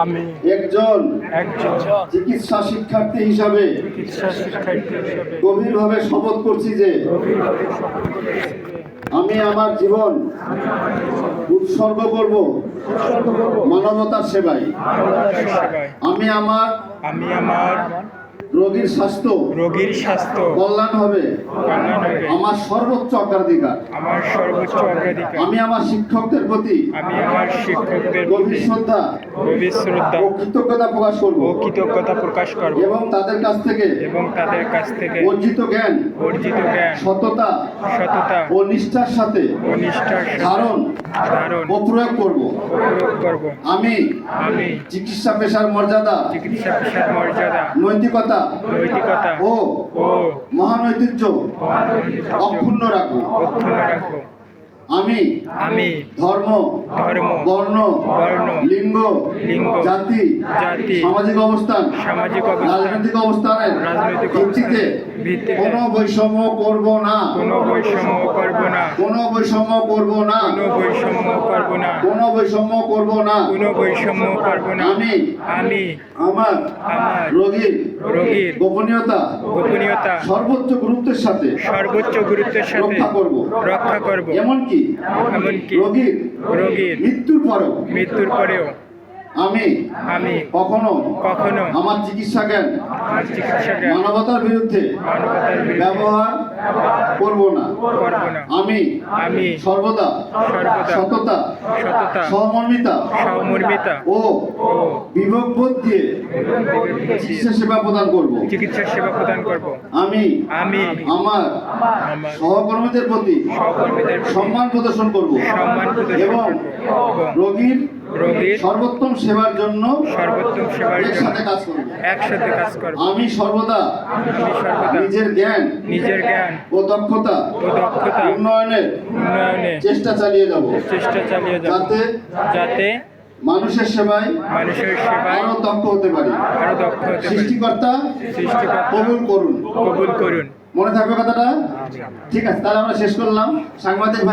আমি একজন একজন চিকিৎসা শিক্ষার্থী হিসাবে গভীরভাবে শপথ করছি যে আমি আমার জীবন উৎসর্গ করব মানবতার সেবায়। আমি আমার রোগীর স্বাস্থ্য কল্যাণ হবে আমার সর্বোচ্চ অগ্রাধিকার। আমি আমার শিক্ষকদের প্রতি গভীর শ্রদ্ধা ও কৃতজ্ঞতা প্রকাশ করব এবং তাদের কাছ থেকে অর্জিত জ্ঞান সততা ও নিষ্ঠার সাথে ধারণ ও প্রয়োগ করব। আমি চিকিৎসা পেশার মর্যাদা নৈতিকতা ও মহান ঐতিহ্য অক্ষুণ্ণ রাখব। আমি ধর্ম বর্ণ লিঙ্গ জাতি সামাজিক অবস্থান রাজনৈতিক অবস্থানের ভিত্তিতে কোনো বৈষম্য করব না। আমি আমার রোগীর গোপনীয়তা সর্বোচ্চ গুরুত্বের সাথে রক্ষা করব। এমনকি রোগীর মৃত্যুর পরেও আমি কখনো আমার চিকিৎসা জ্ঞান মানবতার বিরুদ্ধে ব্যবহার করব না। আমি সর্বদা সততা সহমর্মিতা ও বিবেকবোধ দিয়ে চিকিৎসা সেবা প্রদান করব। আমি আমার সহকর্মীদের প্রতি সম্মান প্রদর্শন করব এবং রোগীর সর্বোত্তম সেবার জন্য একসাথে কাজ করব। আমি সর্বদা নিজের জ্ঞান ও দক্ষতা উন্নয়নের চেষ্টা চালিয়ে যাব যাতে মানুষের সেবায় আরো দক্ষ হতে পারি। সৃষ্টিকর্তা কবুল করুন। মনে থাকবে কথাটা? ঠিক আছে, তাহলে আমরা শেষ করলাম। সাংবাদিক ভাই